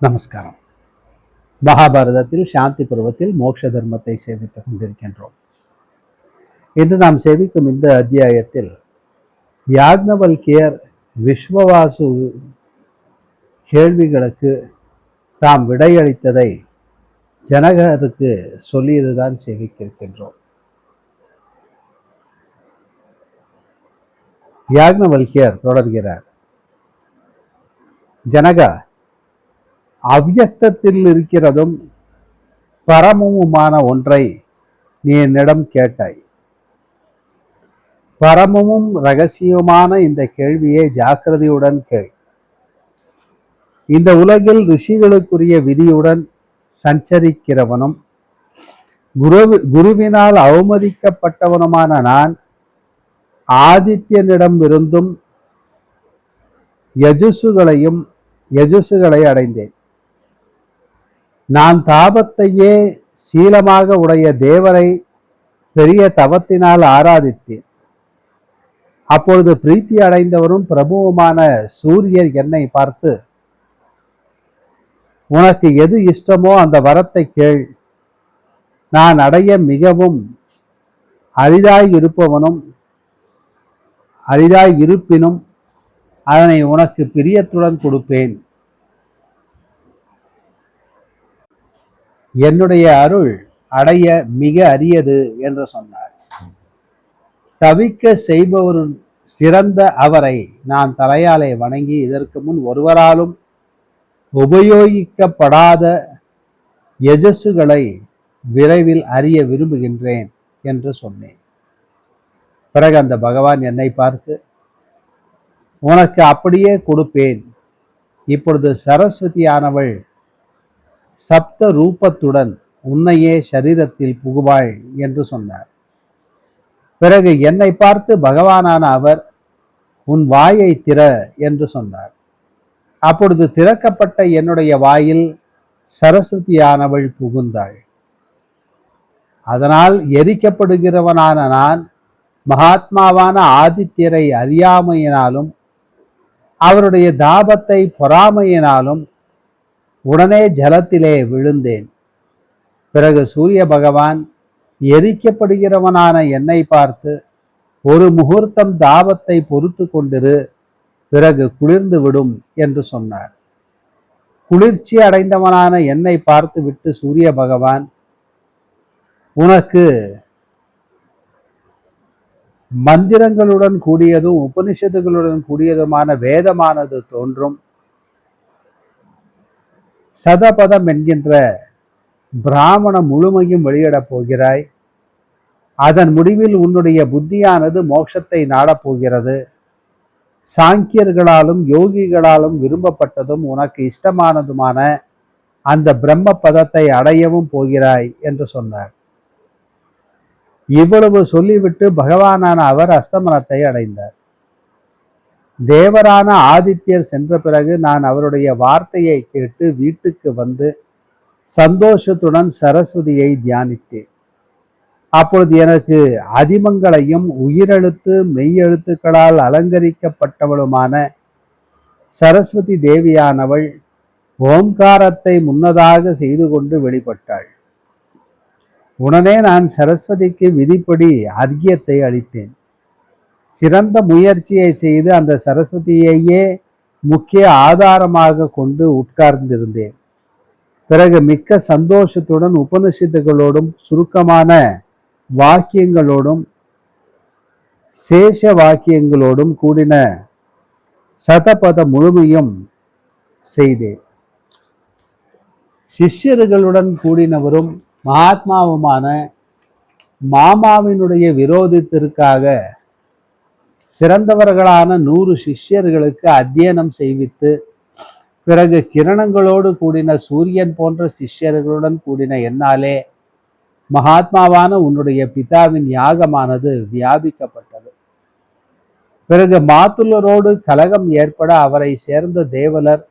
நமஸ்காரம். மகாபாரதத்தில் சாந்தி பருவத்தில் மோட்ச தர்மத்தை சேவித்துக் கொண்டிருக்கின்றோம். இன்று நாம் சேவிக்கும் இந்த அத்தியாயத்தில் யாக்ஞவல்கியர் விஸ்வவாசு கேள்விகளுக்கு தாம் விடையளித்ததை ஜனகருக்கு சொல்லியதுதான் சேவிக்கின்றோம். யாக்ஞவல்கியர் தொடர்கிறார். ஜனகா, அவ்யக்தத்தில் இருக்கிறதும் பரமமுமான ஒன்றை நீ என்னிடம் கேட்டாய். பரமமும் ரகசியமான இந்த கேள்வியை ஜாக்கிரதையுடன் கேள். இந்த உலகில் ரிஷிகளுக்குரிய விதியுடன் சஞ்சரிக்கிறவனும் குருவினால் அவமதிக்கப்பட்டவனுமான நான் ஆதித்யனிடமிருந்தும் யஜுசுகளை அடைந்தேன். நான் தாபத்தையே சீலமாக உடைய தேவரை பெரிய தவத்தினால் ஆராதித்தேன். அப்பொழுது பிரீத்தி அடைந்தவரும் பிரபுவுமான சூரியர் என்னை பார்த்து, உனக்கு எது இஷ்டமோ அந்த வரத்தை கேள். நான் அடைய மிகவும் அரிதாய் இருப்பினும் அதனை உனக்கு பிரியத்துடன் கொடுப்பேன். என்னுடைய அருள் அடைய மிக அரியது என்று சொன்னார். தவிக்க செய்பவர் சிறந்த அவரை நான் தலையாலே வணங்கி இதற்கு முன் ஒருவராலும் உபயோகிக்கப்படாத யஜசுகளை விரைவில் அறிய விரும்புகின்றேன் என்று சொன்னேன். பிறகு அந்த பகவான் என்னை பார்த்து, உனக்கு அப்படியே கொடுப்பேன். இப்பொழுது சரஸ்வதியானவள் சப்த ரூபத்துடன் உன்னையே சரீரத்தில் புகுவாள் என்று சொன்னார். பிறகு என்னை பார்த்து பகவானான அவர், உன் வாயை திற என்று சொன்னார். அப்பொழுது திறக்கப்பட்ட என்னுடைய வாயில் சரஸ்வதியானவள் புகுந்தாள். அதனால் எரிக்கப்படுகிறவனான நான் மகாத்மாவான ஆதித்யரை அறியாமையினாலும் அவருடைய தாபத்தை பொறாமையினாலும் உடனே ஜலத்திலே விழுந்தேன். பிறகு சூரிய பகவான் எரிக்கப்படுகிறவனான என்னை பார்த்து, ஒரு முகூர்த்தம் தாபத்தை பொறுத்து கொண்டிரு, பிறகு குளிர்ந்து விடும் என்று சொன்னார். குளிர்ச்சி அடைந்தவனான என்னை பார்த்து விட்டு சூரிய பகவான், உனக்கு மந்திரங்களுடன் கூடியதும் உபனிஷத்துகளுடன் கூடியதுமான வேதமானது தோன்றும். சதபதம் என்கின்ற பிராமணம் முழுமையும் வெளியிடப் போகிறாய். அதன் முடிவில் உன்னுடைய புத்தியானது மோட்சத்தை நாடப்போகிறது. சாங்கியர்களாலும் யோகிகளாலும் விரும்பப்பட்டதும் உனக்கு இஷ்டமானதுமான அந்த பிரம்ம பதத்தை அடையவும் போகிறாய் என்று சொன்னார். இவ்வளவு சொல்லிவிட்டு பகவானான அவர் அஸ்தமனத்தை அடைந்தார். தேவரான ஆதித்யர் சென்ற பிறகு நான் அவருடைய வார்த்தையை கேட்டு வீட்டுக்கு வந்து சந்தோஷத்துடன் சரஸ்வதியை தியானித்தேன். அப்பொழுது எனக்கு அதிமங்களையும் உயிரெழுத்து மெய்யெழுத்துக்களால் அலங்கரிக்கப்பட்டவளுமான சரஸ்வதி தேவியானவள் ஓம்காரத்தை முன்னதாக செய்து கொண்டு வெளிப்பட்டாள். உடனே நான் சரஸ்வதிக்கு விதிப்படி அர்க்கியத்தை அளித்தேன். சிறந்த முயற்சியை செய்து அந்த சரஸ்வதியையே முக்கிய ஆதாரமாக கொண்டு உட்கார்ந்திருந்தேன். பிறகு மிக்க சந்தோஷத்துடன் உபனிஷத்துகளோடும் சுருக்கமான வாக்கியங்களோடும் சேஷ வாக்கியங்களோடும் கூடின சதபத முழுமையும் செய்தேன். சிஷ்யர்களுடன் கூடினவரும் மகாத்மாவுமான மாமாவினுடைய விரோதத்திற்காக சிறந்தவர்களான 100 சிஷ்யர்களுக்கு அத்தியனம் செய்வித்து, பிறகு கிரணங்களோடு கூடின சூரியன் போன்ற சிஷ்யர்களுடன் கூடின என்னாலே மகாத்மாவான உன்னுடைய பிதாவின் யாகமானது வியாபிக்கப்பட்டது. பிறகு மாத்துலரோடு கலகம் ஏற்பட அவரை சேர்ந்த தேவலர்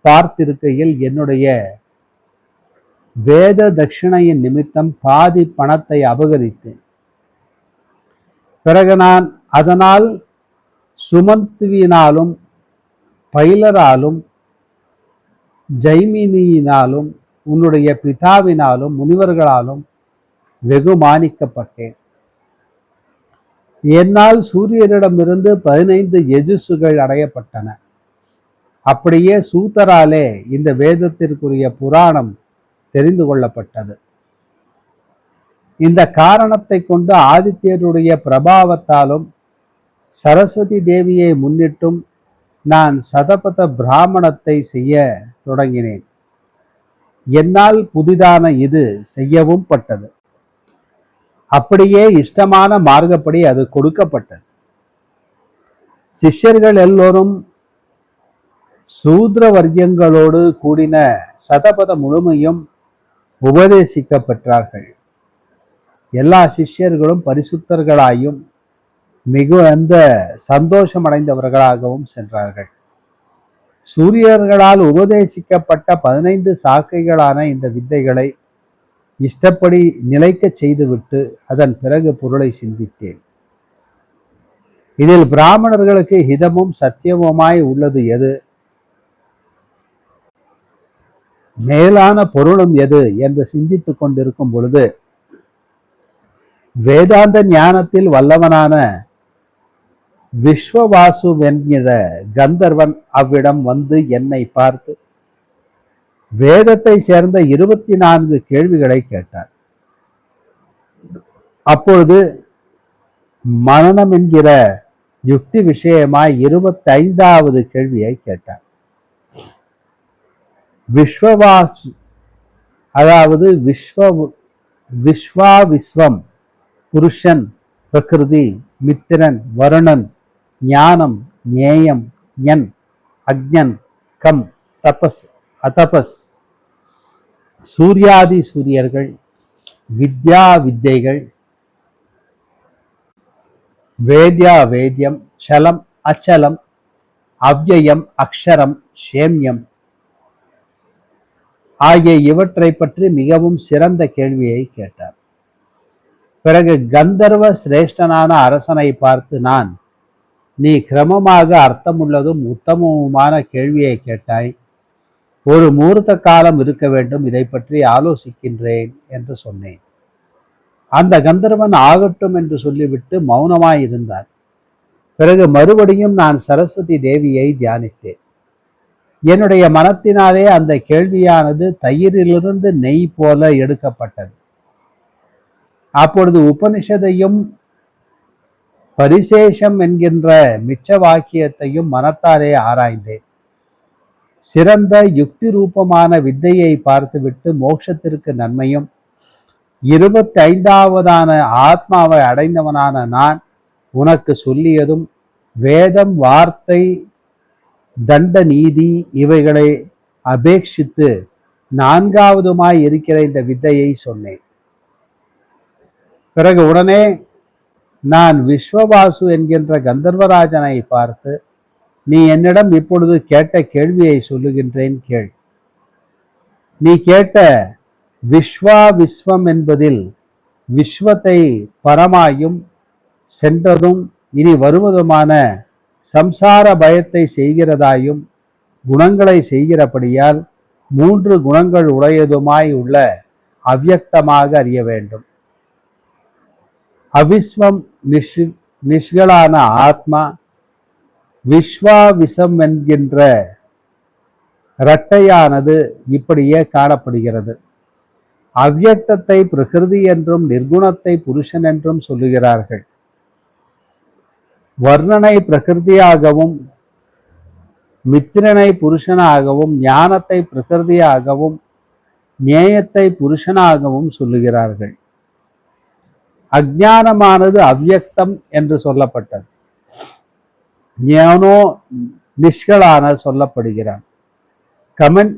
பார்த்திருக்கையில் என்னுடைய வேத தட்சிணையின் நிமித்தம் பாதி பணத்தை அபகரித்தேன். பிறகு நான் அதனால் சுமந்துவினாலும் பைலராலும் ஜைமினியினாலும் உன்னுடைய பிதாவினாலும் முனிவர்களாலும் வெகுமானிக்கப்பட்டேன். என்னால் சூரியனிடமிருந்து 15 எஜுசுகள் அடையப்பட்டன. அப்படியே சூத்தராலே இந்த வேதத்திற்குரிய புராணம் தெரிந்து கொள்ளப்பட்டது. இந்த காரணத்தை கொண்டு ஆதித்யருடைய பிரபாவத்தாலும் சரஸ்வதி தேவியை முன்னிட்டும் நான் சதபத பிராமணத்தை செய்ய தொடங்கினேன். என்னால் புதிதான இது செய்யவும் பட்டது. அப்படியே இஷ்டமான மார்க்கப்படி அது கொடுக்கப்பட்டது. சிஷ்யர்கள் எல்லோரும் சூத்ர வர்க்கங்களோடு கூடின சதபத முழுமையும் உபதேசிக்கப்பட்டார்கள். எல்லா சிஷ்யர்களும் பரிசுத்தர்களாயும் மிகுந்த சந்தோஷமடைந்தவர்களாகவும் சென்றார்கள். சூரியர்களால் உபதேசிக்கப்பட்ட 15 சாக்கைகளான இந்த வித்தைகளை இஷ்டப்படி நிலைக்க செய்துவிட்டு அதன் பிறகு பொருளை சிந்தித்தேன். இதில் பிராமணர்களுக்கு ஹிதமும் சத்தியமுமாய் உள்ளது எது, மேலான பொருளும் எது என்று சிந்தித்துக் கொண்டிருக்கும் பொழுது வேதாந்த ஞானத்தில் வல்லவனான விஸ்வவாசு என்கிற கந்தர்வன் அவ்விடம் வந்து என்னை பார்த்து வேதத்தை சேர்ந்த 24 கேள்விகளை கேட்டார். அப்பொழுது மனனம் என்கிற யுக்தி விஷயமாய் 25வது கேள்வியை கேட்டார். விஸ்வவாசு அதாவது விஸ்வம் புருஷன், பிரகிருதி, மித்திரன், வருணன், ஞானம், ஞேயம், ஞன், அக்ஞன், கம், தபஸ், அதபஸ், சூர்யாதி சூரியர்கள், வித்யா வித்தைகள், வேத்யா வேத்யம், சலம் அச்சலம், அவ்யயம் அக்ஷரம், சேம்யம் ஆகிய இவற்றை பற்றி மிகவும் சிறந்த கேள்வியை கேட்டார். பிறகு கந்தர்வ சிரேஷ்டனான அரசனை பார்த்து நான், நீ கிரமமாக அர்த்தமுள்ளதும் உத்தமவுமான கேள்வியை கேட்டாய். ஒரு முகூர்த்த காலம் இருக்க வேண்டும், இதை பற்றி ஆலோசிக்கின்றேன் என்று சொன்னேன். அந்த கந்தர்வன் ஆகட்டும் என்று சொல்லிவிட்டு மௌனமாயிருந்தார். பிறகு மறுபடியும் நான் சரஸ்வதி தேவியை தியானித்தேன். என்னுடைய மனத்தினாலே அந்த கேள்வியானது தயிரிலிருந்து நெய் போல எடுக்கப்பட்டது. அப்பொழுது உபனிஷதையும் பரிசேஷம் என்கின்ற மிச்ச வாக்கியத்தையும் மனத்தாலே ஆராய்ந்தேன். சிறந்த யுக்தி ரூபமான வித்தையை பார்த்துவிட்டு மோட்சத்திற்கு நன்மையும் 25வதான ஆத்மாவை அடைந்தவனான நான் உனக்கு சொல்லியதும் வேதம், வார்த்தை, தண்ட நீதி இவைகளை அபேட்சித்து 4வதுமாய் இருக்கிற இந்த வித்தையை சொன்னேன். பிறகு உடனே நான் விஸ்வவாசு என்கின்ற கந்தர்வராஜனை பார்த்து, நீ என்னிடம் இப்பொழுது கேட்ட கேள்வியை சொல்லுகின்றேன் கேள். நீ கேட்ட விஸ்வம் என்பதில் விஸ்வத்தை பரமாயும் சென்றதும் இனி வருவதுமான சம்சார பயத்தை செய்கிறதாயும் குணங்களை செய்கிறபடியால் 3 குணங்கள் உடையதுமாய் உள்ள அவ்யக்தமாக அறிய வேண்டும். அவிஸ்வம் நிஷ்களான ஆத்மா விஸ்வாவிசம் என்கின்ற இரட்டையானது இப்படியே காணப்படுகிறது. அவ்யக்தத்தை பிரகிருதி என்றும் நிர்குணத்தை புருஷன் என்றும் சொல்லுகிறார்கள். வர்ணனை பிரகிருதியாகவும் மித்திரனை புருஷனாகவும் ஞானத்தை பிரகிருதியாகவும் ஞேயத்தை புருஷனாகவும் சொல்லுகிறார்கள். அஞ்ஞானமானது அவ்யக்தம் என்று சொல்லப்பட்டது. ஞானோ நிஷ்களான சொல்லப்படுகிறான். கமன்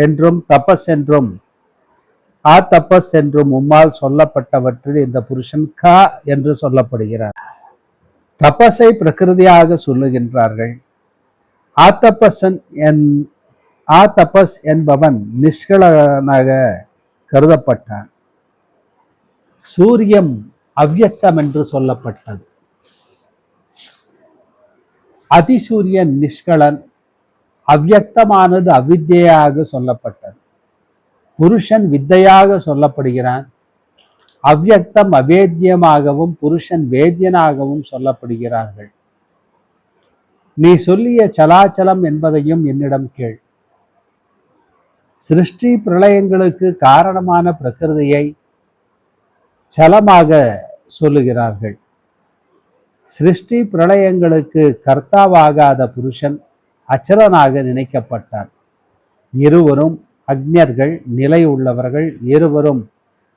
என்றும் தபஸ் என்றும் தபஸ் என்றும் உம்மால் சொல்லப்பட்டவற்றில் இந்த புருஷன் கா என்று சொல்லப்படுகிறார். தபஸை பிரகிருதியாக சொல்லுகின்றார்கள். தபஸ் என்பவன் நிஷ்களானாக கருதப்பட்டான். சூரியம் அவ்யக்தம் என்று சொல்லப்பட்டது. அதிசூரியன் நிஷ்களன், அவ்யக்தமானது அவித்யாக சொல்லப்பட்டது. புருஷன் வித்தையாக சொல்லப்படுகிறான். அவ்யக்தம் அவேத்தியமாகவும் புருஷன் வேத்தியனாகவும் சொல்லப்படுகிறார்கள். நீ சொல்லிய சலாச்சலம் என்பதையும் என்னிடம் கேள். சிருஷ்டி பிரளயங்களுக்கு காரணமான பிரகிருதியை சலமாக சொல்லுகிறார்கள். சிருஷ்டி பிரளயங்களுக்கு கர்த்தாவாகாத புருஷன் அச்சலனாக நினைக்கப்பட்டார். இருவரும் அக்ஞர்கள், நிலை உள்ளவர்கள், இருவரும்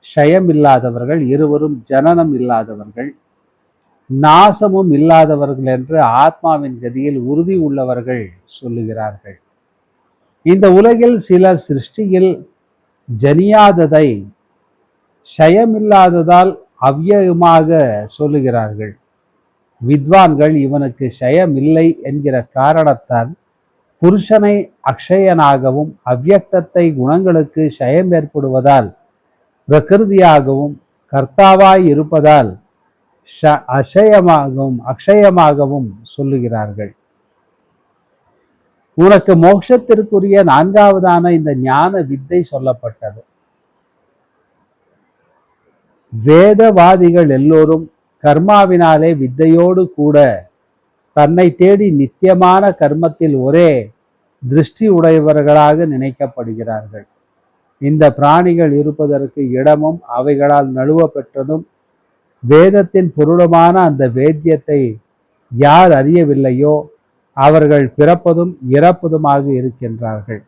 க்ஷயம் இல்லாதவர்கள், இருவரும் ஜனனம் இல்லாதவர்கள், நாசமும் இல்லாதவர்கள் என்று ஆத்மாவின் கதியில் உறுதி உள்ளவர்கள் சொல்லுகிறார்கள். இந்த உலகில் சிலர் சிருஷ்டியில் ஜனியாததை க்ஷயமில்லாததால் அவ்யயமாக சொல்லுகிறார்கள். வித்வான்கள் இவனுக்கு க்ஷயம் இல்லை என்கிற காரணத்தால் புருஷனை அக்ஷயனாகவும் அவ்யக்தத்தை குணங்களுக்கு க்ஷயம் ஏற்படுவதால் பிரகிருதியாகவும் கர்த்தாவாய் இருப்பதால் அக்ஷயமாகவும் சொல்லுகிறார்கள். உனக்கு மோட்சத்திற்குரிய நான்காவதான இந்த ஞான வித்தை சொல்லப்பட்டது. வேதவாதிகள் எல்லோரும் கர்மாவினாலே வித்தையோடு கூட தன்னை தேடி நித்தியமான கர்மத்தில் ஒரே திருஷ்டி உடையவர்களாக நினைக்கப்படுகிறார்கள். இந்த பிராணிகள் இருப்பதற்கு இடமும் அவைகளால் நழுவ பெற்றதும் வேதத்தின் பொருளமான அந்த வேத்தியத்தை யார் அறியவில்லையோ அவர்கள் பிறப்பதும் இறப்பதுமாக இருக்கின்றார்கள்.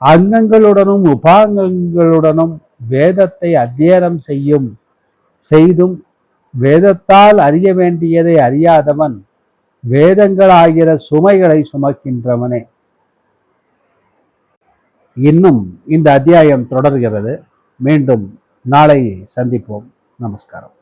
அங்கங்களுடனும் உபாங்கங்களுடனும் வேதத்தை அத்தியனம் செய்தும் வேதத்தால் அறிய வேண்டியதை அறியாதவன் வேதங்களாகிற சுமைகளை சுமக்கின்றவனே. இன்னும் இந்த அத்தியாயம் தொடர்கிறது. மீண்டும் நாளை சந்திப்போம். நமஸ்காரம்.